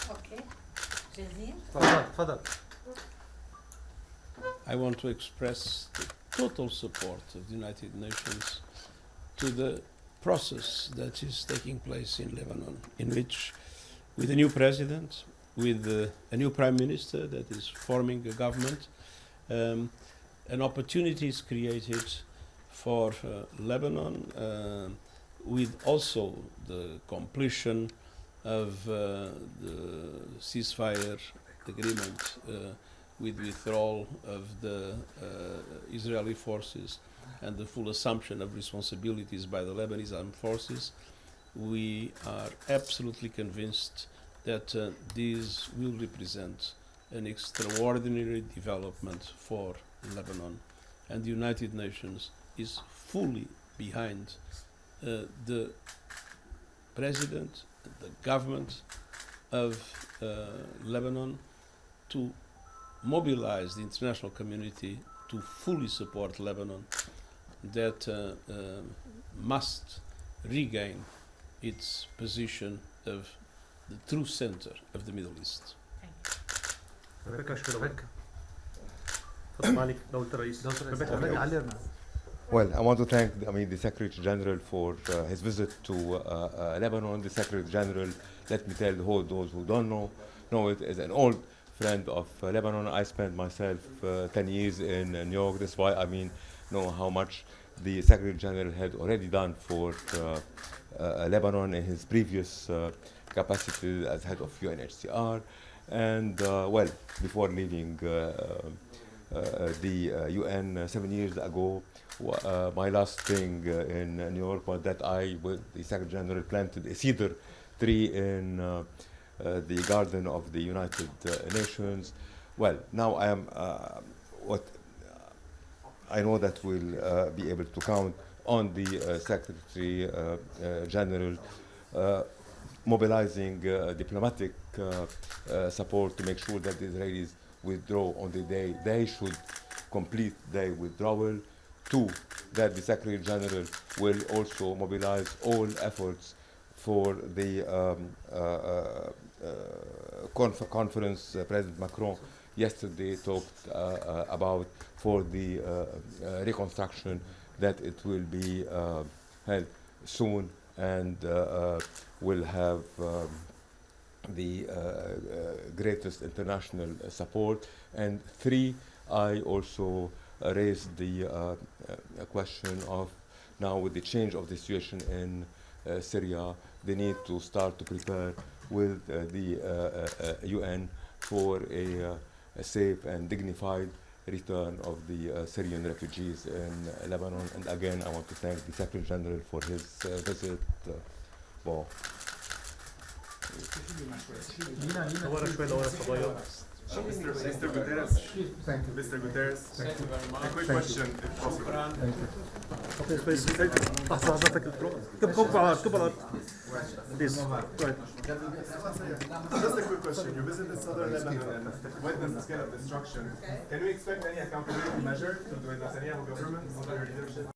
اوكي جاهزين؟ تفضل. I want to express the total support of the United Nations to the process that is taking place in Lebanon, in which, with a new president, with a new prime minister that is forming a government, an opportunity is created for Lebanon, with also the completion of the ceasefire agreement with withdrawal of the Israeli forces and the full assumption of responsibilities by the Lebanese armed forces. We are absolutely convinced that this will represent an extraordinary development for Lebanon, and the United Nations is fully behind the president, the government of Lebanon, to mobilize the international community to fully support Lebanon, that must regain its position of the true center of the Middle East. Well, I want to thank, the Secretary General for his visit to Lebanon. The Secretary General, let me tell those who don't know it, is an old friend of Lebanon. I spent myself 10 years in New York. That's why know how much the Secretary General had already done for Lebanon in his previous capacity as head of UNHCR. And before leaving the UN 7 years ago, my last thing in New York was that I, with the Secretary General, planted a cedar tree in the garden of the United Nations. Well, now I am I know that we'll be able to count on the Secretary General mobilizing diplomatic support to make sure that the Israelis withdraw on the day they should complete their withdrawal. Two, that the Secretary General will also mobilize all efforts for the conference President Macron yesterday talked about, for the reconstruction, that it will be held soon and will have the greatest international support. And three, I also raised the question of, now with the change of the situation in Syria, the need to start to prepare with the UN for a safe and dignified return of the Syrian refugees in Lebanon. And again, I want to thank the Secretary General for his visit. Mr. غوتيريس. Thank you. Mr. غوتيريس. Thank you very much. A quick question, if possible. Just a quick question. You visited southern Lebanon and witnessed the scale of destruction. Can we expect any accountability measure to the Netanyahu government under your leadership?